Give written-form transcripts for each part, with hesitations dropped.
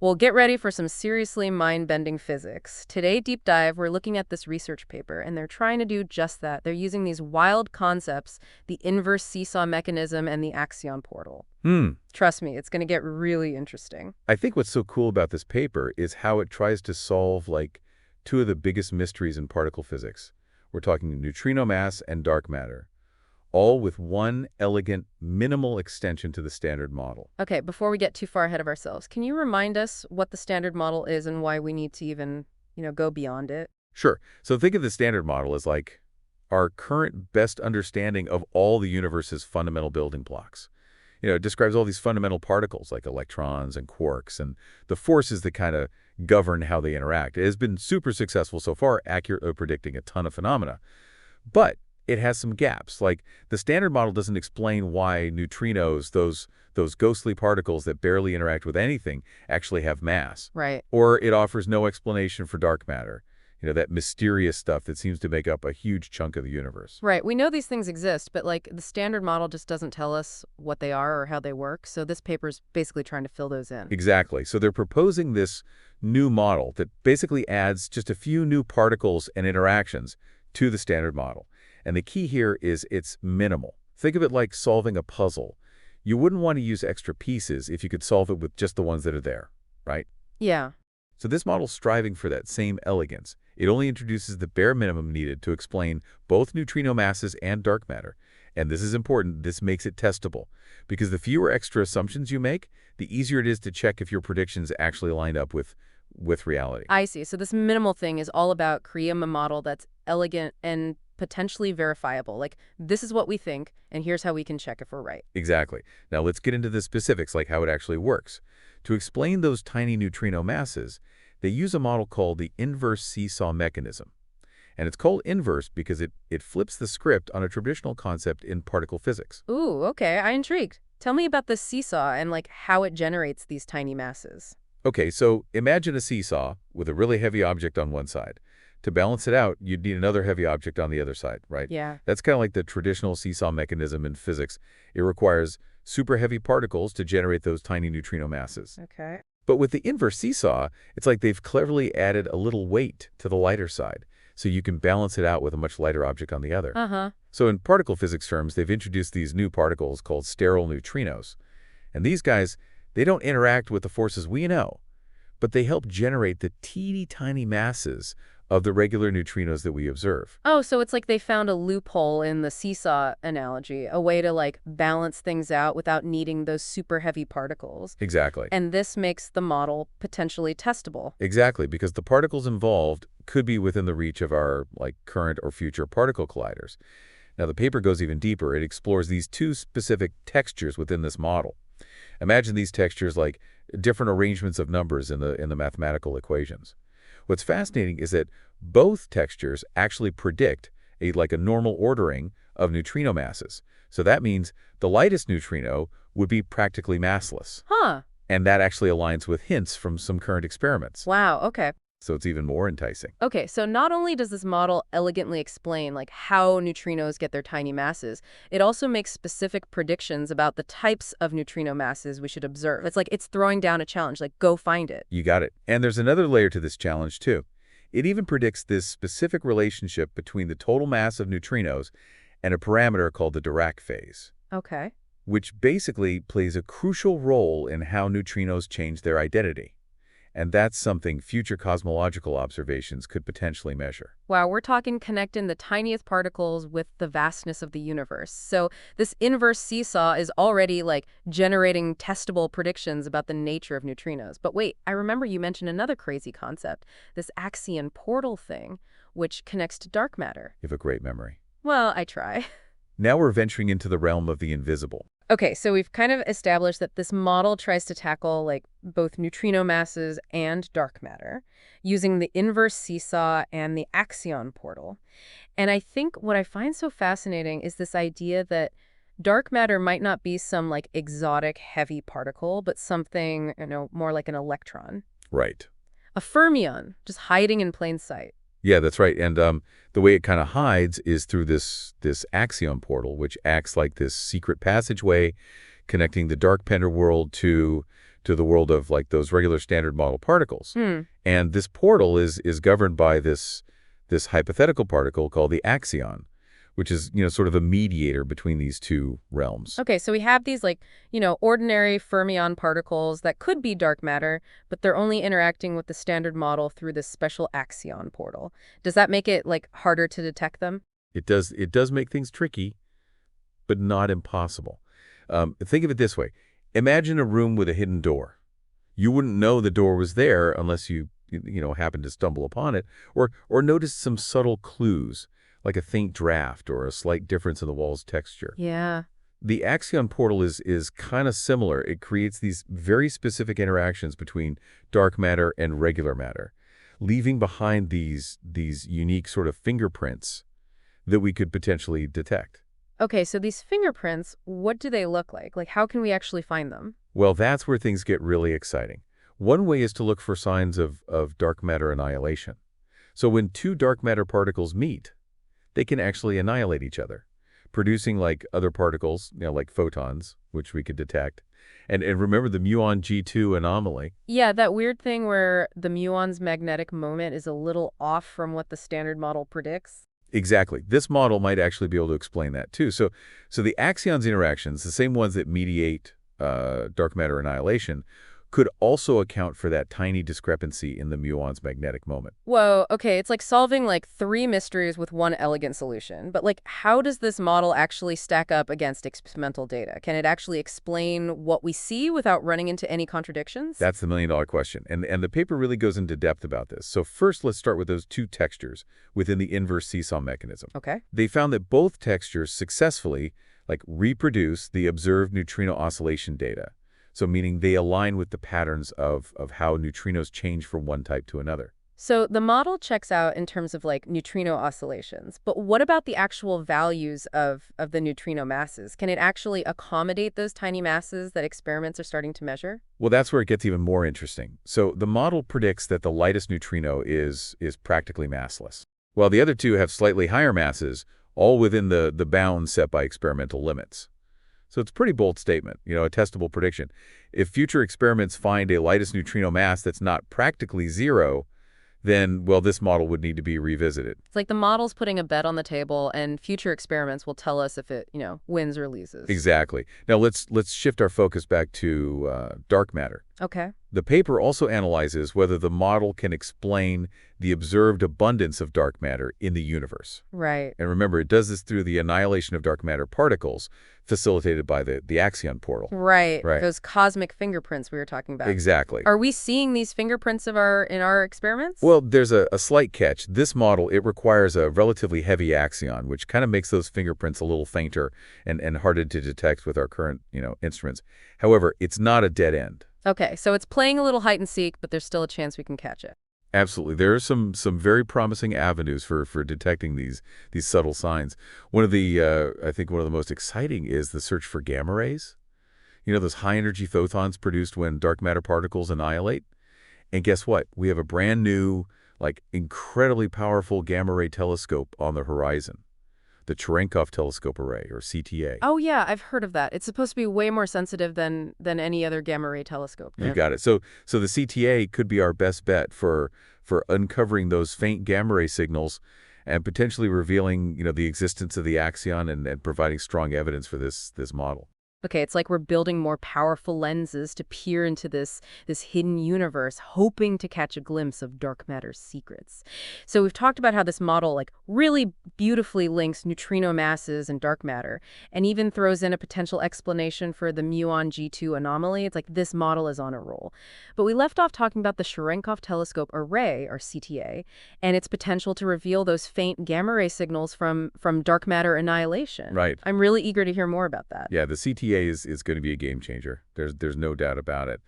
Well, get ready for some seriously mind-bending physics. Today, Deep Dive, we're looking at this research paper, and they're trying to do just that. They're using these wild concepts, the inverse seesaw mechanism and the Axion portal. Hmm. Trust me, it's going to get really interesting. I think what's so cool about this paper is how it tries to solve, like, two of the biggest mysteries in particle physics. We're talking neutrino mass and dark matter, all with one elegant, minimal extension to the standard model. Okay, before we get too far ahead of ourselves, can you remind us what the standard model is and why we need to even, go beyond it? Sure. So think of the standard model as like our current best understanding of all the universe's fundamental building blocks. It describes all these fundamental particles like electrons and quarks and the forces that kind of govern how they interact. It has been super successful so far, accurately predicting a ton of phenomena. But it has some gaps. Like the standard model doesn't explain why neutrinos, those ghostly particles that barely interact with anything, actually have mass. Right. Or it offers no explanation for dark matter. That mysterious stuff that seems to make up a huge chunk of the universe. Right. We know these things exist, but the standard model just doesn't tell us what they are or how they work. So this paper's basically trying to fill those in. Exactly. So they're proposing this new model that basically adds just a few new particles and interactions to the standard model. And the key here is it's minimal. Think of it like solving a puzzle. You wouldn't want to use extra pieces if you could solve it with just the ones that are there, right? Yeah. So this model's striving for that same elegance. It only introduces the bare minimum needed to explain both neutrino masses and dark matter. And this is important. This makes it testable. Because the fewer extra assumptions you make, the easier it is to check if your predictions actually line up with reality. I see. So this minimal thing is all about creating a model that's elegant and potentially verifiable. Like, this is what we think, and here's how we can check if we're right. Exactly. Now let's get into the specifics, like how it actually works. To explain those tiny neutrino masses, they use a model called the inverse seesaw mechanism. And it's called inverse because it flips the script on a traditional concept in particle physics. Ooh, okay. I'm intrigued. Tell me about the seesaw and how it generates these tiny masses. Okay, so imagine a seesaw with a really heavy object on one side. To balance it out, you'd need another heavy object on the other side, right? Yeah. That's kind of like the traditional seesaw mechanism in physics. It requires super heavy particles to generate those tiny neutrino masses. Okay. But with the inverse seesaw, it's like they've cleverly added a little weight to the lighter side, so you can balance it out with a much lighter object on the other. Uh-huh. So in particle physics terms, they've introduced these new particles called sterile neutrinos. And these guys, they don't interact with the forces we know, but they help generate the teeny tiny masses of the regular neutrinos that we observe. Oh, so it's like they found a loophole in the seesaw analogy, a way to balance things out without needing those super heavy particles. Exactly. And this makes the model potentially testable. Exactly, because the particles involved could be within the reach of our current or future particle colliders. Now, the paper goes even deeper. It explores these two specific textures within this model. Imagine these textures like different arrangements of numbers in the mathematical equations. What's fascinating is that both textures actually predict a normal ordering of neutrino masses. So that means the lightest neutrino would be practically massless. Huh. And that actually aligns with hints from some current experiments. Wow, okay. So it's even more enticing. Okay, so not only does this model elegantly explain how neutrinos get their tiny masses, it also makes specific predictions about the types of neutrino masses we should observe. It's it's throwing down a challenge, go find it. You got it. And there's another layer to this challenge, too. It even predicts this specific relationship between the total mass of neutrinos and a parameter called the Dirac phase, Okay. which basically plays a crucial role in how neutrinos change their identity. And that's something future cosmological observations could potentially measure. Wow, we're talking connecting the tiniest particles with the vastness of the universe. So this inverse seesaw is already generating testable predictions about the nature of neutrinos. But wait, I remember you mentioned another crazy concept, this Axion portal thing, which connects to dark matter. You have a great memory. Well, I try. Now we're venturing into the realm of the invisible. Okay, so we've kind of established that this model tries to tackle both neutrino masses and dark matter using the inverse seesaw and the Axion portal. And I think what I find so fascinating is this idea that dark matter might not be some exotic heavy particle, but something, more like an electron. Right. A fermion, just hiding in plain sight. Yeah, that's right. And the way it kind of hides is through this Axion portal, which acts like this secret passageway connecting the dark matter world to to the world of like those regular standard model particles. Hmm. And this portal is governed by this hypothetical particle called the axion, which is, sort of a mediator between these two realms. Okay, so we have these ordinary fermion particles that could be dark matter, but they're only interacting with the standard model through this special axion portal. Does that make it harder to detect them? It does make things tricky, but not impossible. Think of it this way. Imagine a room with a hidden door. You wouldn't know the door was there unless you happened to stumble upon it or noticed some subtle clues, like a faint draft or a slight difference in the wall's texture. Yeah. The axion portal is kind of similar. It creates these very specific interactions between dark matter and regular matter, leaving behind these unique sort of fingerprints that we could potentially detect. Okay, so these fingerprints, what do they look like? How can we actually find them? Well, that's where things get really exciting. One way is to look for signs of dark matter annihilation. So when two dark matter particles meet, they can actually annihilate each other, producing other particles, like photons, which we could detect. And remember the Muon G2 anomaly? Yeah, that weird thing where the muon's magnetic moment is a little off from what the standard model predicts. Exactly. This model might actually be able to explain that too. So the axions interactions, the same ones that mediate dark matter annihilation, could also account for that tiny discrepancy in the muon's magnetic moment. Whoa, okay, it's like solving three mysteries with one elegant solution. But how does this model actually stack up against experimental data? Can it actually explain what we see without running into any contradictions? That's the million-dollar question. And the paper really goes into depth about this. So first, let's start with those two textures within the inverse seesaw mechanism. Okay. They found that both textures successfully reproduce the observed neutrino oscillation data. So meaning they align with the patterns of how neutrinos change from one type to another. So the model checks out in terms of neutrino oscillations, but what about the actual values of the neutrino masses? Can it actually accommodate those tiny masses that experiments are starting to measure? Well, that's where it gets even more interesting. So the model predicts that the lightest neutrino is practically massless, while the other two have slightly higher masses, all within the bounds set by experimental limits. So it's a pretty bold statement, a testable prediction. If future experiments find a lightest neutrino mass that's not practically zero, then, well, this model would need to be revisited. It's like the model's putting a bet on the table, and future experiments will tell us if it, wins or loses. Exactly. Now let's shift our focus back to dark matter. Okay. The paper also analyzes whether the model can explain the observed abundance of dark matter in the universe. Right. And remember, it does this through the annihilation of dark matter particles facilitated by the Axion portal. Right. Right. Those cosmic fingerprints we were talking about. Exactly. Are we seeing these fingerprints in our experiments? Well, there's a slight catch. This model, it requires a relatively heavy axion, which kind of makes those fingerprints a little fainter and harder to detect with our current, instruments. However, it's not a dead end. Okay, so it's playing a little hide and seek, but there's still a chance we can catch it. Absolutely. There are some very promising avenues for detecting these subtle signs. One of the, I think one of the most exciting is the search for gamma rays. Those high-energy photons produced when dark matter particles annihilate. And guess what? We have a brand new, incredibly powerful gamma ray telescope on the horizon. The Cherenkov Telescope Array, or CTA. Oh, yeah, I've heard of that. It's supposed to be way more sensitive than any other gamma ray telescope. You got it. So the CTA could be our best bet for uncovering those faint gamma ray signals and potentially revealing, the existence of the axion and providing strong evidence for this model. Okay, it's like we're building more powerful lenses to peer into this hidden universe, hoping to catch a glimpse of dark matter's secrets. So we've talked about how this model really beautifully links neutrino masses and dark matter, and even throws in a potential explanation for the Muon G2 anomaly. It's like this model is on a roll. But we left off talking about the Cherenkov Telescope Array, or CTA, and its potential to reveal those faint gamma ray signals from dark matter annihilation. Right. I'm really eager to hear more about that. Yeah, the CTA is going to be a game changer. There's no doubt about it.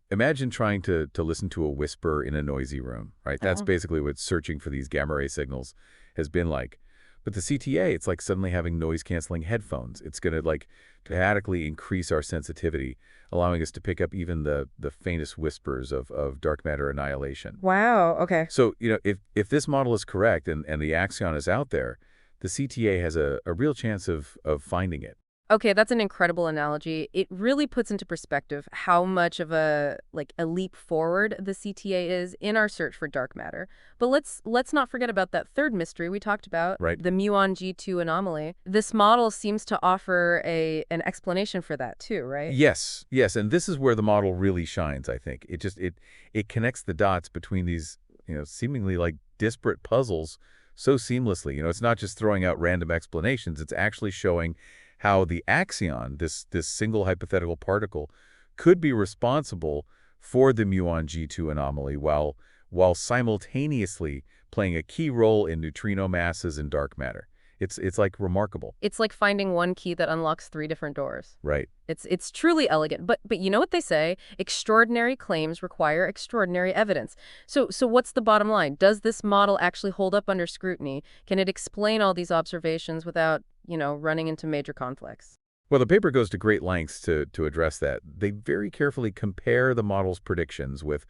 Imagine trying to listen to a whisper in a noisy room, right? That's basically what searching for these gamma ray signals has been like. But the CTA, it's like suddenly having noise-canceling headphones. It's going to dramatically increase our sensitivity, allowing us to pick up even the faintest whispers of dark matter annihilation. Wow, okay. So, if this model is correct and the axion is out there, the CTA has a real chance of finding it. Okay, that's an incredible analogy. It really puts into perspective how much of a leap forward the CTA is in our search for dark matter. But let's not forget about that third mystery we talked about, Right. the Muon G2 anomaly. This model seems to offer an explanation for that too, right? Yes, yes, and this is where the model really shines, I think. It connects the dots between these, seemingly like disparate puzzles so seamlessly. It's not just throwing out random explanations, it's actually showing how the axion, this single hypothetical particle, could be responsible for the muon G2 anomaly while simultaneously playing a key role in neutrino masses and dark matter. It's like remarkable. It's like finding one key that unlocks three different doors. Right. It's truly elegant, but you know what they say? Extraordinary claims require extraordinary evidence. So what's the bottom line? Does this model actually hold up under scrutiny? Can it explain all these observations without, running into major conflicts? Well, the paper goes to great lengths to address that. They very carefully compare the model's predictions with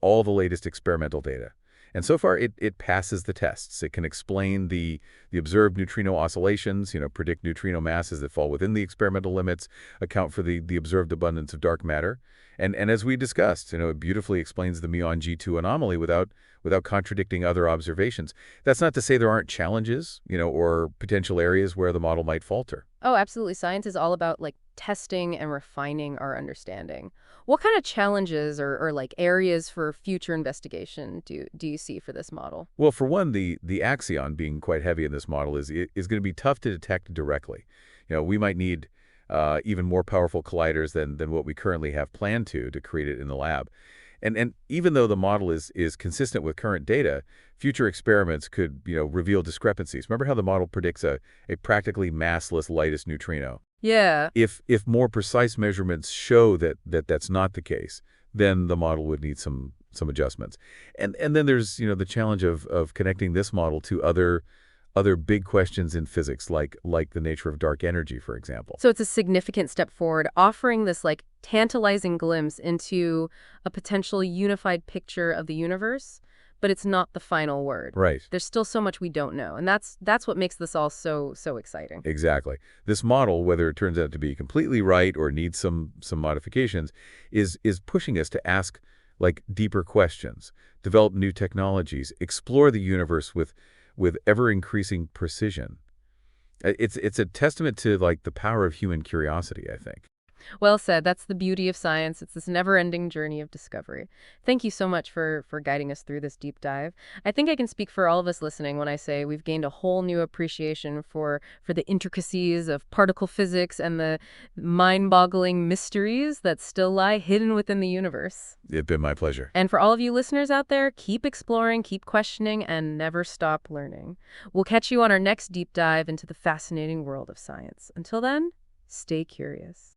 all the latest experimental data. And so far, it passes the tests. It can explain the observed neutrino oscillations, predict neutrino masses that fall within the experimental limits, account for the observed abundance of dark matter. And as we discussed, it beautifully explains the muon G2 anomaly without contradicting other observations. That's not to say there aren't challenges, or potential areas where the model might falter. Oh, absolutely. Science is all about testing and refining our understanding. What kind of challenges or areas for future investigation do you see for this model? Well, for one, the axion being quite heavy in this model is going to be tough to detect directly. We might need even more powerful colliders than what we currently have planned to create it in the lab. And even though the model is consistent with current data, future experiments could reveal discrepancies. Remember how the model predicts a practically massless lightest neutrino? Yeah. If more precise measurements show that's not the case, then the model would need some adjustments. And then there's the challenge of connecting this model to other big questions in physics, like the nature of dark energy, for example. So it's a significant step forward, offering this tantalizing glimpse into a potential unified picture of the universe, but it's not the final word. Right. There's still so much we don't know, and that's what makes this all so exciting. Exactly. This model, whether it turns out to be completely right or needs some modifications, is pushing us to ask deeper questions, develop new technologies, explore the universe with ever-increasing precision. It's a testament to the power of human curiosity, I think. Well said. That's the beauty of science. It's this never-ending journey of discovery. Thank you so much for guiding us through this deep dive. I think I can speak for all of us listening when I say we've gained a whole new appreciation for the intricacies of particle physics and the mind-boggling mysteries that still lie hidden within the universe. It's been my pleasure. And for all of you listeners out there, keep exploring, keep questioning, and never stop learning. We'll catch you on our next deep dive into the fascinating world of science. Until then, stay curious.